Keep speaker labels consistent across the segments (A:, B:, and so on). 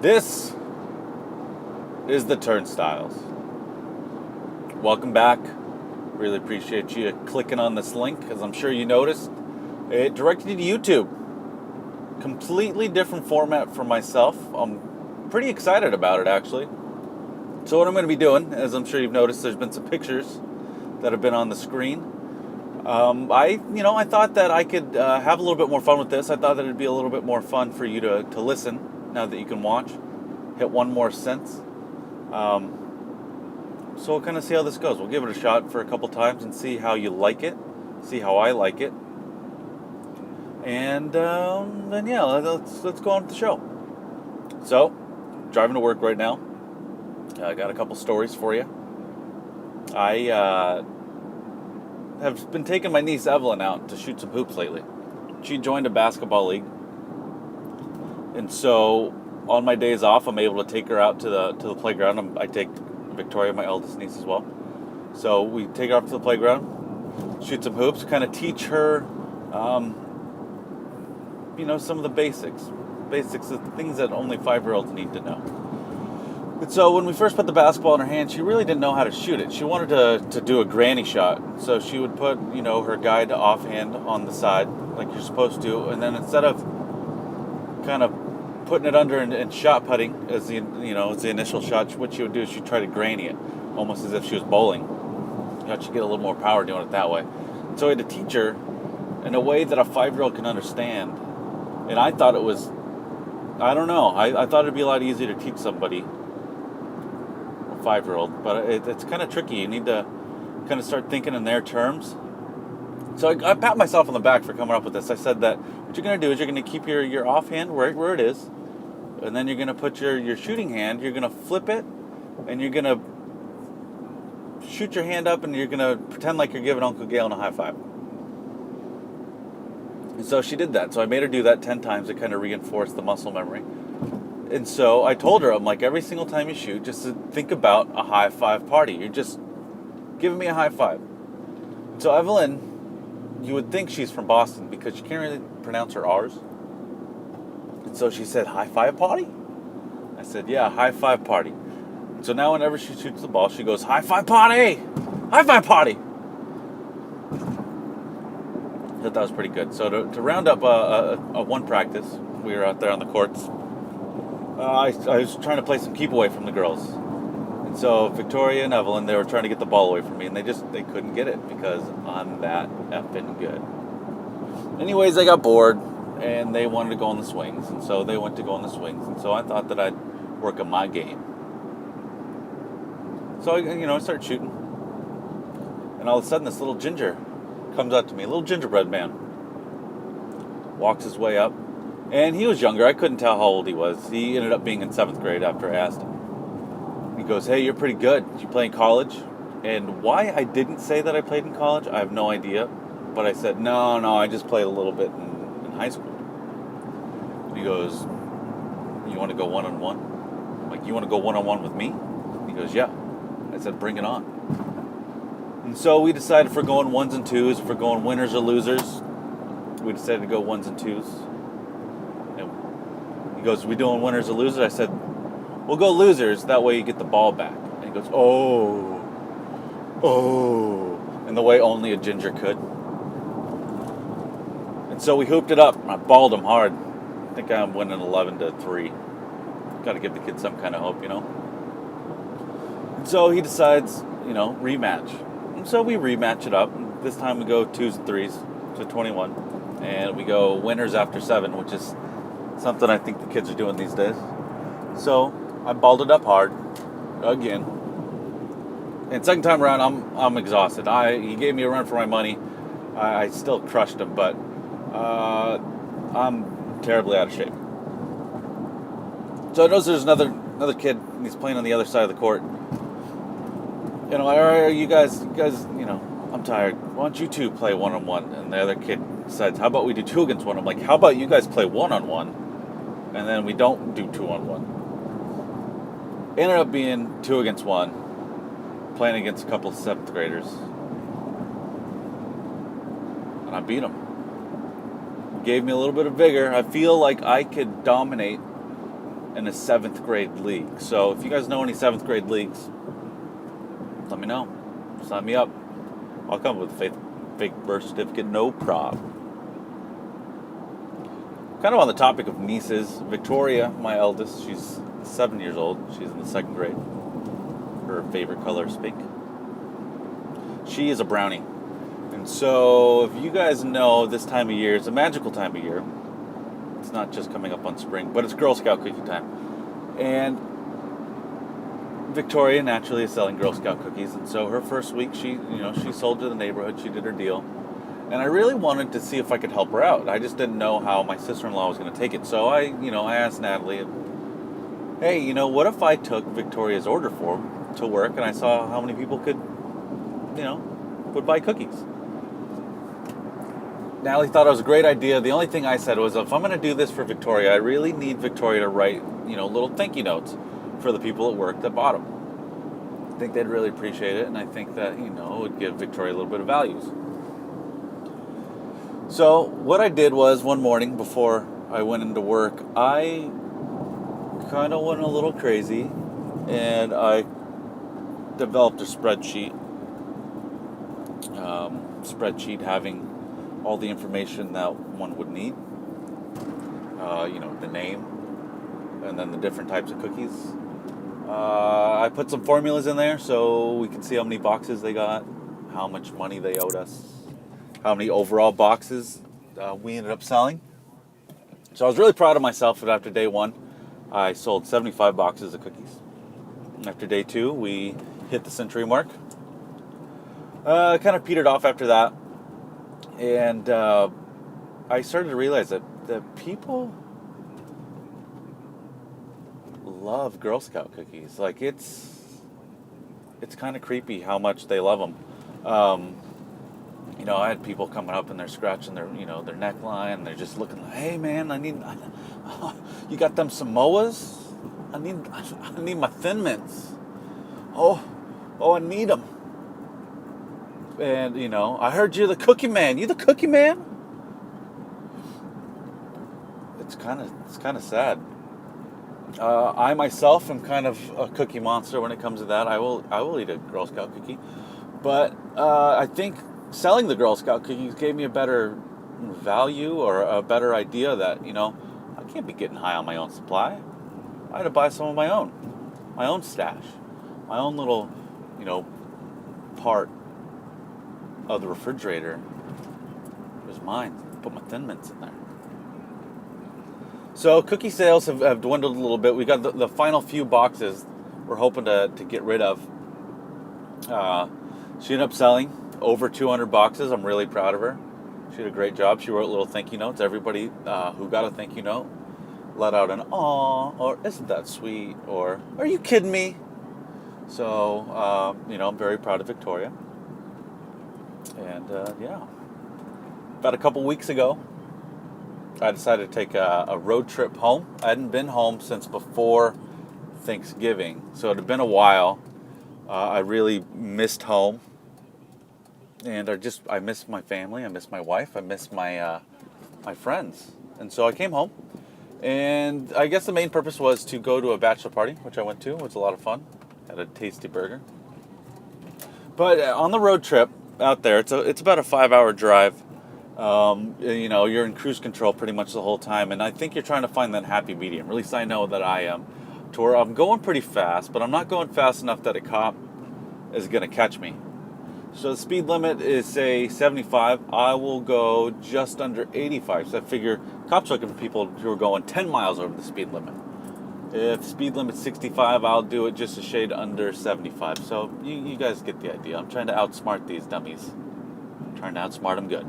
A: This is the Turnstiles. Welcome back. Really appreciate you clicking on this link, as I'm sure you noticed. It directed you to YouTube. Completely different format for myself. I'm pretty excited about it, actually. So what I'm going to be doing, as I'm sure you've noticed, there's been some pictures that have been on the screen. I thought that I could have a little bit more fun with this. I thought that it'd be a little bit more fun for you to listen now that you can watch. Hit one more sense. So we'll kind of see how this goes. We'll give it a shot for a couple times and see how you like it, see how I like it, and then yeah, let's go on with the show. So, driving to work right now. I got a couple stories for you. I have been taking my niece Evelyn out to shoot some hoops lately. She joined a basketball league, and so on my days off, I'm able to take her out to the playground. I take Victoria, my eldest niece, as well. So we take her up to the playground, shoot some hoops, kind of teach her, some of the basics of things that only 5-year-olds need to know. And so when we first put the basketball in her hand, she really didn't know how to shoot it. She wanted to do a granny shot. So she would put, her guide offhand on the side, like you're supposed to, and then instead of kind of putting it under and shot putting as the initial shot, what she would do is she'd try to granny it, almost as if she was bowling. She'd get a little more power doing it that way. So I had to teach her in a way that a 5-year-old can understand. And I thought it was, I don't know, I thought it'd be a lot easier to teach somebody, a 5-year-old, but it's kind of tricky. You need to kind of start thinking in their terms. So I pat myself on the back for coming up with this. I said that what you're going to do is you're going to keep your offhand where it is, and then you're going to put your shooting hand, you're going to flip it, and you're going to shoot your hand up, and you're going to pretend like you're giving Uncle Galen a high five. And so she did that. So I made her do that 10 times to kind of reinforce the muscle memory. And so I told her, I'm like, every single time you shoot, just to think about a high five party. You're just giving me a high five. So Evelyn, you would think she's from Boston because she can't really pronounce her R's. And so she said, high five party? I said, yeah, high five party. So now whenever she shoots the ball, she goes, high five party! High five party! I thought that was pretty good. So to round up a one practice, we were out there on the courts. I was trying to play some keep away from the girls. And so Victoria and Evelyn, they were trying to get the ball away from me, and they couldn't get it because I'm that effing good. Anyways, I got bored, and they wanted to go on the swings, and so they went to go on the swings, and so I thought that I'd work on my game. So I started shooting, and all of a sudden this little ginger comes up to me, a little gingerbread man, walks his way up, and he was younger. I couldn't tell how old he was. He ended up being in 7th grade after I asked him. He goes, hey, you're pretty good. Did you play in college? And why I didn't say that I played in college, I have no idea. But I said, no, I just played a little bit in high school. And he goes, you want to go one-on-one? I'm like, you want to go one-on-one with me? He goes, yeah. I said, bring it on. And so we decided if we're going ones and twos, if we're going winners or losers, we decided to go ones and twos. And he goes, we doing winners or losers? I said, we'll go losers, that way you get the ball back. And he goes, oh, in the way only a ginger could. And so we hooped it up. I balled him hard. I think I'm winning 11-3. Got to give the kid some kind of hope, And so he decides, rematch. And so we rematch it up. This time we go 2s and 3s to 21. And we go winners after 7, which is something I think the kids are doing these days. So I balled it up hard again. And second time around, I'm exhausted. He gave me a run for my money. I still crushed him, but I'm terribly out of shape. So I notice there's another kid, and he's playing on the other side of the court. All right, you guys, I'm tired. Why don't you two play one-on-one? And the other kid decides, how about we do 2 against 1? I'm like, how about you guys play one-on-1, and then we don't do 2-on-1? Ended up being 2 against 1, playing against a couple of 7th graders. And I beat them. Gave me a little bit of vigor. I feel like I could dominate in a 7th grade league. So if you guys know any 7th grade leagues, let me know. Sign me up. I'll come with a fake birth certificate, no problem. Kind of on the topic of nieces, Victoria, my eldest, she's 7 years old. She's in the 2nd grade. Her favorite color is pink. She is a brownie. And so, if you guys know, this time of year is a magical time of year. It's not just coming up on spring, but it's Girl Scout cookie time. And Victoria naturally is selling Girl Scout cookies, and so her first week, she sold to the neighborhood. She did her deal, and I really wanted to see if I could help her out. I just didn't know how my sister-in-law was going to take it. So I asked Natalie, hey, what if I took Victoria's order form to work, and I saw how many people would buy cookies. Natalie thought it was a great idea. The only thing I said was, if I'm going to do this for Victoria, I really need Victoria to write, little thank you notes for the people at work that bought them. I think they'd really appreciate it, and I think that, it would give Victoria a little bit of values. So what I did was, one morning before I went into work, I kind of went a little crazy, and I developed a spreadsheet having all the information that one would need. The name, and then the different types of cookies. I put some formulas in there so we can see how many boxes they got, how much money they owed us, how many overall boxes we ended up selling. So I was really proud of myself that after day 1, I sold 75 boxes of cookies. After day 2, we hit the century mark. Kind of petered off after that. And I started to realize that people love Girl Scout cookies. Like, it's kind of creepy how much they love them. I had people coming up and they're scratching their neckline, and they're just looking like, hey man, you got them Samoas? I need my Thin Mints. Oh, I need them. And, I heard you're the cookie man. You the cookie man? It's kind of sad. I myself am kind of a cookie monster when it comes to that. I will eat a Girl Scout cookie. But I think selling the Girl Scout cookies gave me a better value, or a better idea that, I can't be getting high on my own supply. I had to buy some of my own stash, my own little, part of the refrigerator. It was mine. Put my Thin Mints in there. So cookie sales have dwindled a little bit. We got the final few boxes we're hoping to get rid of. She ended up selling over 200 boxes. I'm really proud of her. She did a great job. She wrote little thank you notes. Everybody who got a thank you note let out an "aw," or "isn't that sweet," or "are you kidding me?" So, I'm very proud of Victoria. And, about a couple weeks ago, I decided to take a road trip home. I hadn't been home since before Thanksgiving, so it had been a while. I really missed home, and I missed my family, I missed my wife, I missed my friends. And so I came home, and I guess the main purpose was to go to a bachelor party, which I went to. It was a lot of fun. Had a tasty burger. But on the road trip out there, it's about a 5-hour drive. You're in cruise control pretty much the whole time, and I think you're trying to find that happy medium. At least I know that I am. To where I'm going pretty fast, but I'm not going fast enough that a cop is going to catch me. So the speed limit is, say, 75. I will go just under 85. So I figure cops are looking for people who are going 10 miles over the speed limit. If speed limit's 65, I'll do it just a shade under 75. So you guys get the idea. I'm trying to outsmart these dummies. I'm trying to outsmart them good.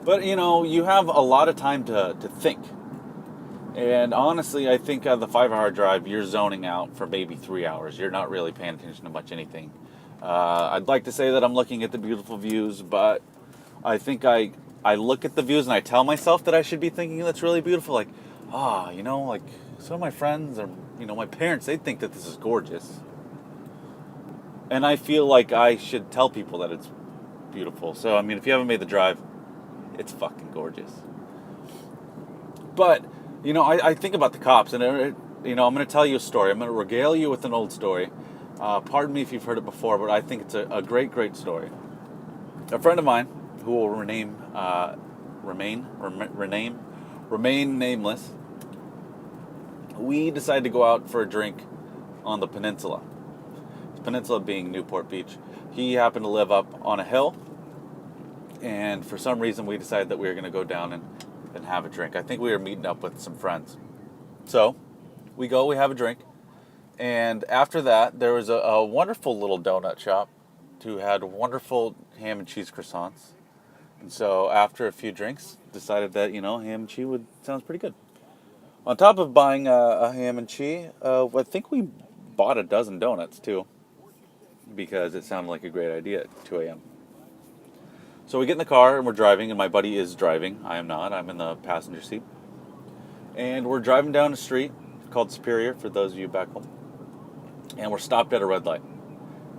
A: But, you have a lot of time to think. And honestly, I think the 5-hour drive, you're zoning out for maybe 3 hours. You're not really paying attention to much anything. I'd like to say that I'm looking at the beautiful views, but I think I look at the views and I tell myself that I should be thinking that's really beautiful. Like, some of my friends or, my parents, they think that this is gorgeous. And I feel like I should tell people that it's beautiful. So, if you haven't made the drive, it's fucking gorgeous. But I think about the cops, and I'm going to tell you a story. I'm going to regale you with an old story. Pardon me if you've heard it before, but I think it's a great, great story. A friend of mine, who will remain nameless, we decided to go out for a drink on the peninsula. The peninsula being Newport Beach. He happened to live up on a hill, and for some reason we decided that we were going to go down and have a drink. I think we were meeting up with some friends. So we have a drink, and after that there was a wonderful little donut shop who had wonderful ham and cheese croissants. And so after a few drinks, decided that, ham and cheese sounds pretty good. On top of buying a ham and cheese, I think we bought a dozen donuts too, because it sounded like a great idea at 2 a.m. So we get in the car and we're driving, and my buddy is driving. I am not. I'm in the passenger seat. And we're driving down a street called Superior, for those of you back home. And we're stopped at a red light.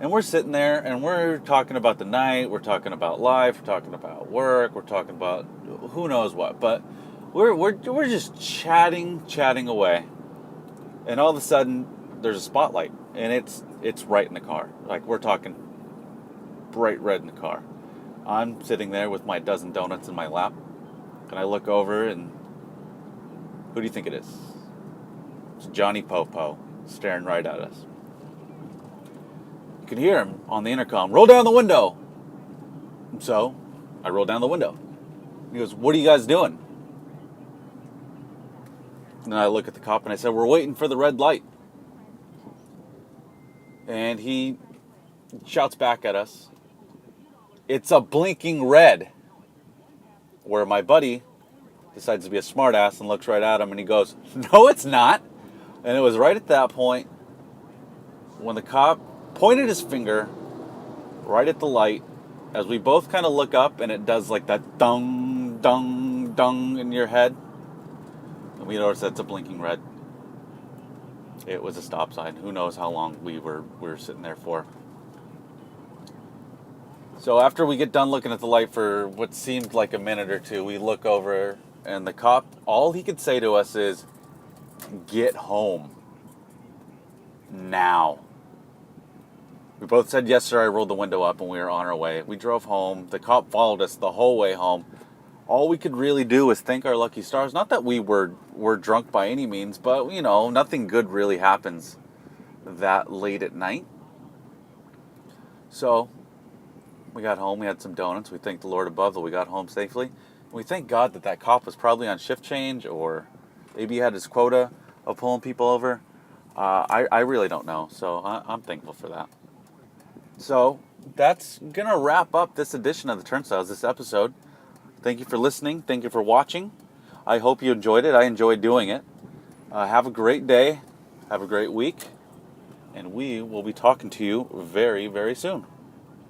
A: And we're sitting there and we're talking about the night, we're talking about life, we're talking about work, we're talking about who knows what. But we're just chatting away. And all of a sudden there's a spotlight, and it's right in the car. Like, we're talking bright red in the car. I'm sitting there with my dozen donuts in my lap, and I look over, and who do you think it is? It's Johnny Popo staring right at us. You can hear him on the intercom, "Roll down the window." And so I roll down the window. He goes, "What are you guys doing?" And I look at the cop and I said, "We're waiting for the red light." And he shouts back at us, "It's a blinking red." Where my buddy decides to be a smartass and looks right at him and he goes, "No, it's not." And it was right at that point when the cop pointed his finger right at the light, as we both kind of look up, and it does like that dung, dung, dung in your head. And we notice that's a blinking red. It was a stop sign. Who knows how long we were sitting there for. So after we get done looking at the light for what seemed like a minute or two, we look over, and the cop, all he could say to us is, "Get home. Now." We both said, "Yes, sir." I rolled the window up and we were on our way. We drove home. The cop followed us the whole way home. All we could really do was thank our lucky stars. Not that we were drunk by any means, but, nothing good really happens that late at night. So we got home. We had some donuts. We thanked the Lord above that we got home safely. And we thank God that cop was probably on shift change, or maybe he had his quota of pulling people over. I really don't know. So I'm thankful for that. So that's going to wrap up this edition of the Turnstiles, this episode. Thank you for listening. Thank you for watching. I hope you enjoyed it. I enjoyed doing it. Have a great day. Have a great week. And we will be talking to you very, very soon.